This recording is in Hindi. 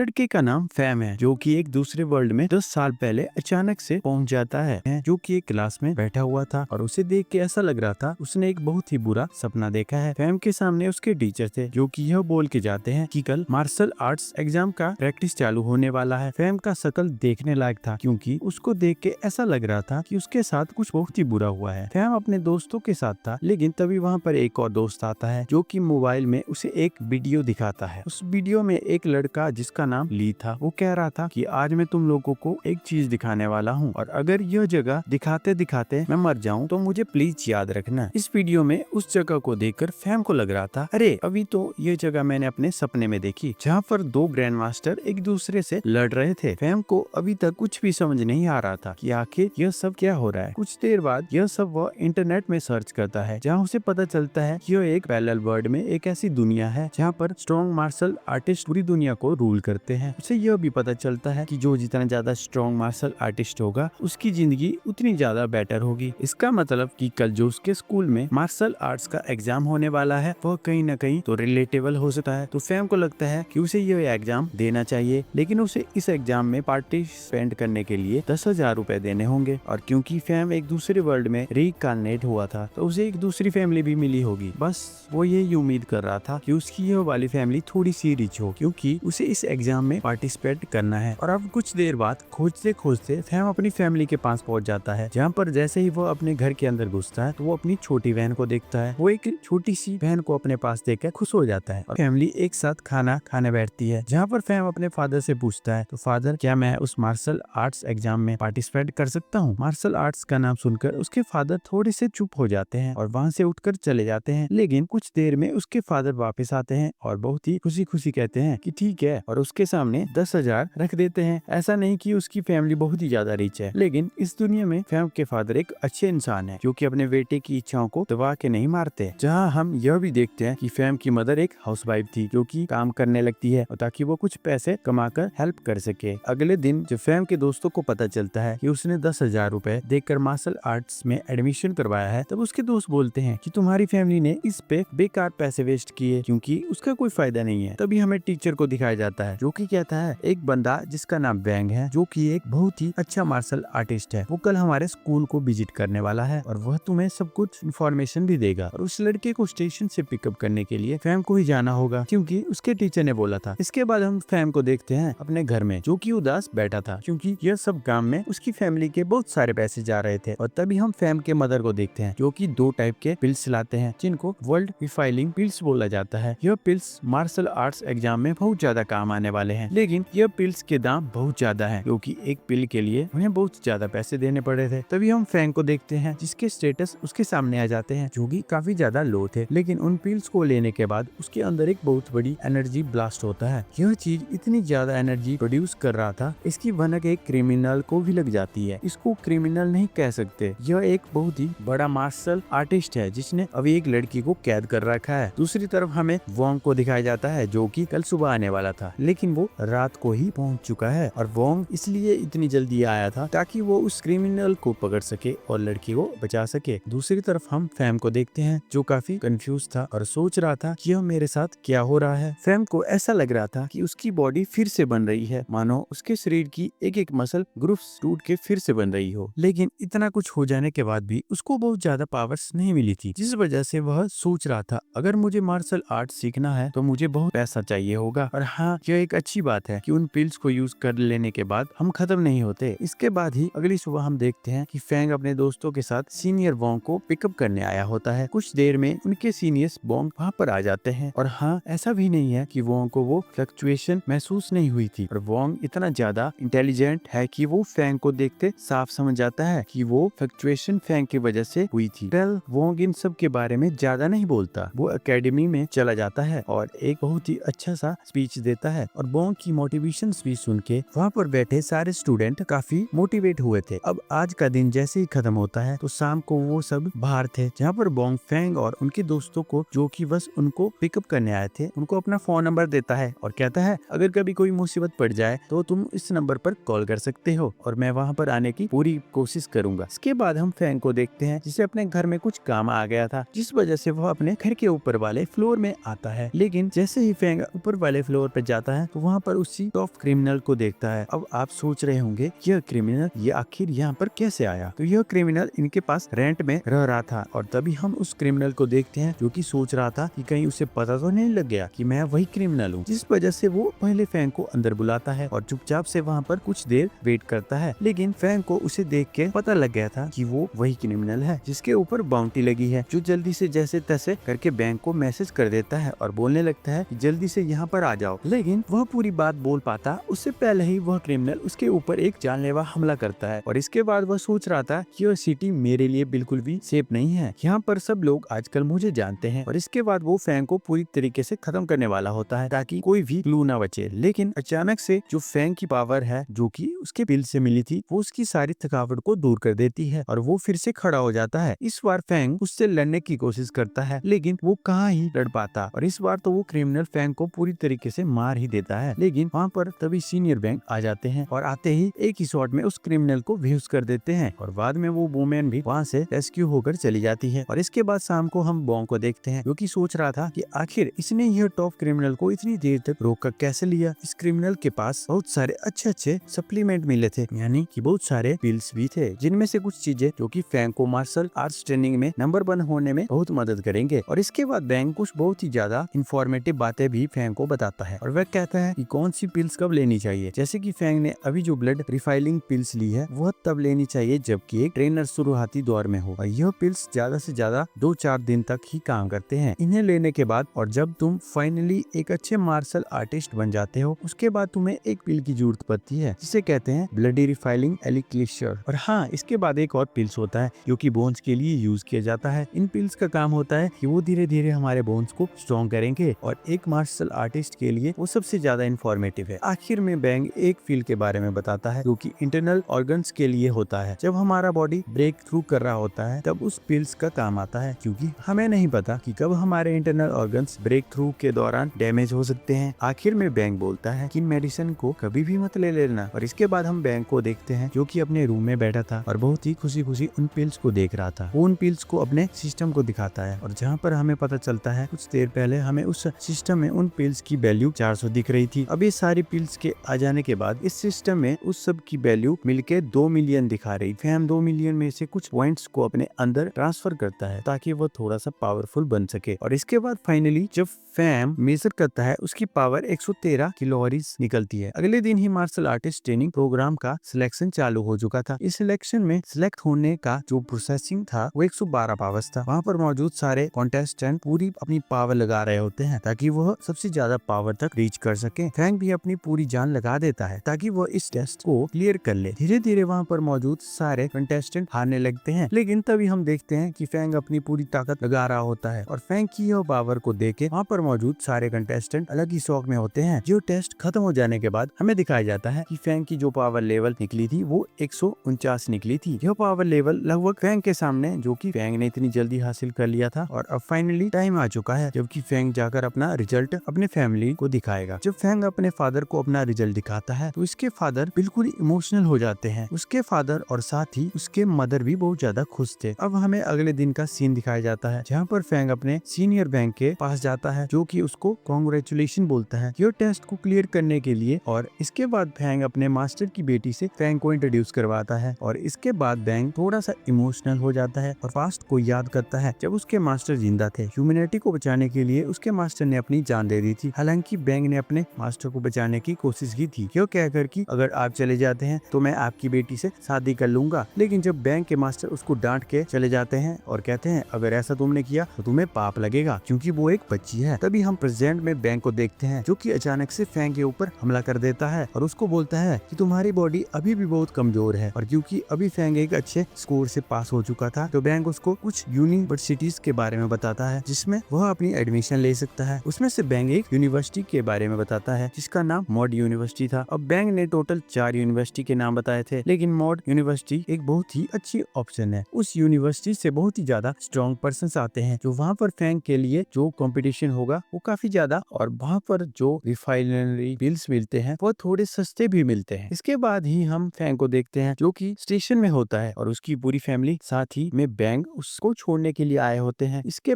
लड़के का नाम फैम है जो कि एक दूसरे वर्ल्ड में 10 साल पहले अचानक से पहुंच जाता है जो कि एक क्लास में बैठा हुआ था और उसे देख के ऐसा लग रहा था उसने एक बहुत ही बुरा सपना देखा है। फैम के सामने उसके टीचर थे जो कि यह बोल के जाते हैं कि कल मार्शल आर्ट्स एग्जाम का प्रैक्टिस चालू होने वाला है। फैम का शकल देखने लायक था क्योंकि उसको देख के ऐसा लग रहा था कि उसके साथ कुछ बहुत ही बुरा हुआ है। फैम अपने दोस्तों के साथ था लेकिन तभी वहाँ पर एक और दोस्त आता है जो कि मोबाइल में उसे एक वीडियो दिखाता है। उस वीडियो में एक लड़का जिसका नाम ली था वो कह रहा था कि आज मैं तुम लोगों को एक चीज दिखाने वाला हूँ और अगर यह जगह दिखाते दिखाते मैं मर जाऊँ तो मुझे प्लीज याद रखना। इस वीडियो में उस जगह को देखकर फैम को लग रहा था अरे अभी तो ये जगह मैंने अपने सपने में देखी जहाँ पर दो ग्रैंड मास्टर एक दूसरे से लड़ रहे थे। फैम को अभी तक कुछ भी समझ नहीं आ रहा था कि आखिर यह सब क्या हो रहा है। कुछ देर बाद यह सब वह इंटरनेट में सर्च करता है जहाँ उसे पता चलता है कि यह एक पैरेलल वर्ल्ड में एक ऐसी दुनिया है जहाँ पर स्ट्रॉन्ग मार्शल आर्टिस्ट पूरी दुनिया को रूल करते हैं। उसे यह भी पता चलता है कि जो जितना ज्यादा स्ट्रॉन्ग मार्शल आर्टिस्ट होगा उसकी जिंदगी उतनी ज्यादा बेटर होगी। इसका मतलब कि कल जो उसके स्कूल में मार्शल आर्ट्स का एग्जाम होने वाला है वह कहीं न कहीं तो रिलेटेबल हो सकता है। तो फैम को लगता है कि उसे यह एग्जाम देना चाहिए लेकिन उसे इस एग्जाम में पार्टिसिपेट करने के लिए 10,000 रुपए देने होंगे और क्योंकि फैम एक दूसरे वर्ल्ड में रीइंकार्नेट हुआ था तो उसे एक दूसरी फैमिली भी मिली होगी। बस वो यही उम्मीद कर रहा था कि उसकी यह वाली फैमिली थोड़ी सी रिच हो क्योंकि उसे इस एग्जाम में पार्टिसिपेट करना है। और अब कुछ देर बाद खोजते खोजते फैम अपनी फैमिली के पास पहुंच जाता है जहाँ पर जैसे ही वो अपने घर के अंदर घुसता है तो वो अपनी छोटी बहन को देखता है। वो एक छोटी सी बहन को अपने पास देखकर खुश हो जाता है और फैमिली एक साथ खाना खाने बैठती है जहाँ पर फैम अपने फादर से पूछता है तो फादर क्या मैं उस मार्शल आर्ट्स एग्जाम में पार्टिसिपेट कर सकता हूँ। मार्शल आर्ट्स का नाम सुनकर उसके फादर थोड़े से चुप हो जाते हैं और वहाँ से उठकर चले जाते हैं लेकिन कुछ देर में उसके फादर वापस आते हैं और बहुत ही खुशी खुशी कहते हैं कि ठीक है और उसके सामने 10,000 रख देते हैं। ऐसा नहीं कि उसकी फैमिली बहुत ही ज्यादा रिच है लेकिन इस दुनिया में फैम के फादर एक अच्छे इंसान है जो कि अपने बेटे की इच्छाओं को दबा के नहीं मारते। जहाँ हम यह भी देखते हैं कि फैम की मदर एक हाउसवाइफ थी जो कि काम करने लगती है ताकि वो कुछ पैसे कमाकर हेल्प कर सके। अगले दिन जब फैम के दोस्तों को पता चलता है कि उसने 10,000 रुपए देकर मार्शल आर्ट्स में एडमिशन करवाया है तब उसके दोस्त बोलते हैं कि तुम्हारी फैमिली ने इस पे बेकार पैसे वेस्ट किए क्योंकि उसका कोई फायदा नहीं है। तभी हमें टीचर को दिखाया जाता है जो कि कहता है एक बंदा जिसका नाम वैंग है जो कि एक बहुत ही अच्छा मार्शल आर्टिस्ट है वो कल हमारे स्कूल को विजिट करने वाला है और वह तुम्हें सब कुछ इन्फॉर्मेशन भी देगा और उस लड़के को स्टेशन से पिकअप करने के लिए फैम को ही जाना होगा क्योंकि उसके टीचर ने बोला था। इसके बाद हम फैम को देखते हैं अपने घर में जो कि उदास बैठा था क्योंकि यह सब काम में उसकी फैमिली के बहुत सारे पैसे जा रहे थे। और तभी हम फैम के मदर को देखते हैं जो कि 2 टाइप के पिल्स लाते हैं जिनको वर्ल्ड रिफाइलिंग पिल्स बोला जाता है। यह पिल्स मार्शल आर्ट्स एग्जाम में बहुत ज्यादा काम आने वाले हैं लेकिन यह पिल्स के दाम बहुत ज्यादा है क्योंकि एक पिल के लिए उन्हें बहुत ज्यादा पैसे देने पड़े थे। तभी हम फैंग को देखते हैं जिसके स्टेटस उसके सामने आ जाते हैं जो कि काफी ज्यादा लो थे लेकिन उन पिल्स को लेने के बाद उसके अंदर एक बहुत बड़ी एनर्जी ब्लास्ट होता है। यह चीज इतनी ज्यादा एनर्जी प्रोड्यूस कर रहा था इसकी भनक एक क्रिमिनल को भी लग जाती है। इसको क्रिमिनल नहीं कह सकते, यह एक बहुत ही बड़ा मार्शल आर्टिस्ट है जिसने अभी एक लड़की को कैद कर रखा है। दूसरी तरफ हमें वोंग को दिखाया जाता है जो कि कल सुबह आने वाला था लेकिन वो रात को ही पहुंच चुका है और वोंग इसलिए इतनी जल्दी आया था ताकि वो उस क्रिमिनल को पकड़ सके और लड़की को बचा सके। दूसरी तरफ हम फैम को देखते हैं जो काफी कंफ्यूज था और सोच रहा था कि यह मेरे साथ क्या हो रहा है। फैम को ऐसा लग रहा था कि उसकी बॉडी फिर से बन रही है मानो उसके शरीर की एक एक मसल ग्रुप्स टूट के फिर से बन रही हो। लेकिन इतना कुछ हो जाने के बाद भी उसको बहुत ज्यादा पावर्स नहीं मिली थी जिस वजह से वह सोच रहा था अगर मुझे मार्शल आर्ट सीखना है तो मुझे बहुत पैसा चाहिए होगा। और हाँ यह एक अच्छी बात है कि उन पिल्स को यूज कर लेने के बाद हम खत्म नहीं होते। इसके बाद ही अगली सुबह हम देखते हैं कि फैंग अपने दोस्तों के साथ सीनियर वोंग को पिकअप करने आया होता है। कुछ देर में उनके सीनियर्स वोंग वहाँ पर आ जाते हैं और हाँ ऐसा भी नहीं है कि वोंग को वो फ्लक्चुएशन महसूस नहीं हुई थी और वोंग इतना ज्यादा इंटेलिजेंट है कि वो फैंग को देखते साफ समझ जाता है कि वो फ्लक्चुएशन फैंग की वजह से हुई थी। वेल वोंग इन सब के बारे में ज्यादा नहीं बोलता, वो एकेडमी में चला जाता है और एक बहुत ही अच्छा सा स्पीच देता है और वोंग की मोटिवेशन स्पीच सुन के वहाँ पर बैठे सारे स्टूडेंट काफी मोटिवेट हुए थे। अब आज का दिन जैसे ही खत्म होता है तो शाम को वो सब बाहर थे जहाँ पर वोंग फैंग और उनके दोस्तों को जो कि बस उनको पिकअप करने आए थे उनको अपना फोन नंबर देता है और कहता है अगर कभी कोई मुसीबत पड़ जाए तो तुम इस नंबर पर कॉल कर सकते हो और मैं वहाँ पर आने की पूरी कोशिश करूंगा। इसके बाद हम फैंग को देखते हैं जिसे अपने घर में कुछ काम आ गया था जिस वजह से वह अपने घर के ऊपर वाले फ्लोर में आता है। लेकिन जैसे ही फैंग ऊपर वाले फ्लोर पर जाता है तो वहाँ पर उसी टॉप क्रिमिनल को देखता है। अब आप सोच रहे होंगे यह क्रिमिनल ये आखिर यहाँ पर कैसे आया। तो यह क्रिमिनल इनके पास रेंट में रह रहा था और तभी हम उस क्रिमिनल को देखते हैं जो कि सोच रहा था कि कहीं उसे पता तो नहीं लग गया कि मैं वही क्रिमिनल हूँ, जिस वजह से वो पहले फैंग को अंदर बुलाता है और चुपचाप से वहाँ पर कुछ देर वेट करता है। लेकिन फैंग को उसे देख के पता लग गया था कि वो वही क्रिमिनल है जिसके ऊपर बाउंटी लगी है, जो जल्दी से जैसे तैसे करके बैंक को मैसेज कर देता है और बोलने लगता है कि जल्दी से यहाँ पर आ जाओ। लेकिन वह पूरी बात बोल पाता उससे पहले ही वह क्रिमिनल उसके ऊपर एक जानलेवा हमला करता है और इसके बाद वह सोच रहा था कि यह सिटी मेरे लिए बिल्कुल भी सेफ नहीं है, यहाँ पर सब लोग आजकल मुझे जानते हैं। और इसके बाद वो फैंग को पूरी तरीके से खत्म करने वाला होता है ताकि कोई भी क्लू ना बचे। लेकिन अचानक से जो फैंग की पावर है जो कि उसके पिल से मिली थी वो उसकी सारी थकावट को दूर कर देती है और वो फिर से खड़ा हो जाता है। इस बार फैंग उससे लड़ने की कोशिश करता है लेकिन वो कहाँ ही लड़ पाता और इस बार तो वो क्रिमिनल फैंग को पूरी तरीके से मार ही देता है। लेकिन वहाँ पर तभी सीनियर बैंक आ जाते हैं और आते ही एक ही शॉट में उस क्रिमिनल को बेहोश कर देते हैं और बाद में वो वुमेन भी वहाँ से रेस्क्यू होकर चली जाती है। और इसके बाद शाम को हम बॉन्ग को देखते हैं जो कि सोच रहा था कि आखिर इसने यह टॉप क्रिमिनल को इतनी देर तक रोक कर कैसे लिया। इस क्रिमिनल के पास बहुत सारे अच्छे सप्लीमेंट मिले थे, यानी कि बहुत सारे पिल्स भी थे जिनमें से कुछ चीजें जो कि फैंग को मार्शल आर्ट्स ट्रेनिंग में नंबर 1 होने में बहुत मदद करेंगे। और इसके बाद बैंक कुछ बहुत ही ज्यादा इंफॉर्मेटिव बातें भी फैंग को बताता है और वह कहता है कि कौन सी पिल्स कब लेनी चाहिए, जैसे कि फैंग ने अभी जो ब्लड रिफाइलिंग पिल्स ली है वह तब लेनी चाहिए जबकि एक ट्रेनर शुरुआती दौर में हो। यह पिल्स ज्यादा से ज्यादा 2-4 दिन तक ही काम करते हैं। इन्हें लेने के बाद और जब तुम फाइनली एक अच्छे मार्शल आर्टिस्ट बन जाते हो उसके बाद तुम्हें एक पिल की जरूरत पड़ती है जिसे कहते हैं ब्लडी रिफाइलिंग एलिक्लिशर। और हाँ, इसके बाद एक और पिल्स होता है जो कि बोन्स के लिए यूज किया जाता है। इन पिल्स का काम होता है कि वो धीरे धीरे हमारे बोन्स को स्ट्रॉन्ग करेंगे और एक मार्शल आर्टिस्ट के लिए वो सबसे ज्यादा इंफॉर्मेटिव है। आखिर में बैंक एक फील के बारे में बताता है जो कि इंटरनल ऑर्गन्स के लिए होता है। जब हमारा बॉडी ब्रेक थ्रू कर रहा होता है तब उस पिल्स का काम आता है, क्योंकि हमें नहीं पता कि कब हमारे इंटरनल ऑर्गन्स ब्रेक थ्रू के दौरान डैमेज हो सकते हैं। आखिर में बैंक बोलता है कि मेडिसिन को कभी भी मत ले लेना। और इसके बाद हम बैंक को देखते हैं जो कि अपने रूम में बैठा था और बहुत ही खुशी खुशी उन पिल्स को देख रहा था। वो उन पिल्स को अपने सिस्टम को दिखाता है और जहाँ पर हमें पता चलता है कुछ देर पहले हमें उस सिस्टम में उन पिल्स की वैल्यू 400 दिख रही थी। अब ये सारी पिल्स के आ जाने के बाद इस सिस्टम में उस सब की वैल्यू मिलके 2 मिलियन दिखा रही थी। हम 2 मिलियन में से कुछ पॉइंट्स को अपने अंदर ट्रांसफर करता है ताकि वो थोड़ा सा पावरफुल बन सके। और इसके बाद फाइनली जब फैम मेजर करता है उसकी पावर 113 किलोरीज निकलती है। अगले दिन ही मार्शल आर्टिस्ट ट्रेनिंग प्रोग्राम का सिलेक्शन चालू हो चुका था। इस सिलेक्शन में सिलेक्ट होने का जो प्रोसेसिंग था वो 112 पावर्स था। वहाँ पर मौजूद सारे कॉन्टेस्टेंट पूरी अपनी पावर लगा रहे होते हैं ताकि वह सबसे ज्यादा पावर तक रीच कर सके। फैंग भी अपनी पूरी जान लगा देता है ताकि वह इस टेस्ट को क्लियर कर ले। धीरे धीरे वहाँ पर मौजूद सारे कंटेस्टेंट हारने लगते हैं, लेकिन तभी हम देखते हैं कि फैंग अपनी पूरी ताकत लगा रहा होता है और फैंग की यह पावर को देख वहाँ पर मौजूद सारे कंटेस्टेंट अलग ही शौक में होते हैं। जो टेस्ट खत्म हो जाने के बाद हमें दिखाया जाता है कि फैंग की जो पावर लेवल निकली थी वो 149 निकली थी। यह पावर लेवल लगभग फैंग के सामने जो कि फैंग ने इतनी जल्दी हासिल कर लिया था। और अब फाइनली टाइम आ चुका है जबकि फैंग जाकर अपना रिजल्ट अपने फैमिली को दिखाएगा। जब फैंग अपने फादर को अपना रिजल्ट दिखाता है तो इसके फादर बिल्कुल इमोशनल हो जाते हैं। उसके फादर और साथ ही उसके मदर भी बहुत ज्यादा खुश थे। अब हमें अगले दिन का सीन दिखाया जाता है जहाँ पर फैंग अपने सीनियर बैंक के पास जाता है जो कि उसको कांग्रेचुलेशन बोलता है ये टेस्ट को क्लियर करने के लिए। और इसके बाद फैंग अपने मास्टर की बेटी से फैंग को इंट्रोड्यूस करवाता है और इसके बाद बैंक थोड़ा सा इमोशनल हो जाता है और फास्ट को याद करता है जब उसके मास्टर जिंदा थे। ह्यूमैनिटी को बचाने के लिए उसके मास्टर ने अपनी जान दे दी थी। हालांकि बैंक ने अपने मास्टर को बचाने की कोशिश की थी, क्यों कहकर कि अगर आप चले जाते हैं तो मैं आपकी बेटी से शादी कर लूंगा। लेकिन जब बैंक के मास्टर उसको डांट के चले जाते हैं और कहते हैं अगर ऐसा तुमने किया तो तुम्हें पाप लगेगा क्योंकि वो एक बच्ची है, तभी हम प्रेजेंट में बैंक को देखते हैं जो कि अचानक से फैंग के ऊपर हमला कर देता है और उसको बोलता है कि तुम्हारी बॉडी अभी भी बहुत कमजोर है। और क्योंकि अभी फैंग एक अच्छे स्कोर से पास हो चुका था तो बैंक उसको कुछ यूनिवर्सिटीज के बारे में बताता है जिसमें वह अपनी एडमिशन ले सकता है। उसमें से बैंक एक यूनिवर्सिटी के बारे में बताता है जिसका नाम मॉड यूनिवर्सिटी था। अब बैंक ने टोटल 4 यूनिवर्सिटी के नाम बताए थे, लेकिन मॉड यूनिवर्सिटी एक बहुत ही अच्छी ऑप्शन है। उस यूनिवर्सिटी से बहुत ही ज्यादा स्ट्रॉन्ग पर्सन्स आते हैं जो वहाँ पर फैंग के लिए जो कंपटीशन होगा वो काफी ज्यादा, और वहाँ पर जो रिफाइनरी बिल्स मिलते हैं वो थोड़े सस्ते भी मिलते हैं। इसके बाद ही हम फैंग को देखते हैं जो कि स्टेशन में होता है और उसकी पूरी फैमिली साथ ही में बैंक उसको छोड़ने के लिए आए होते हैं। इसके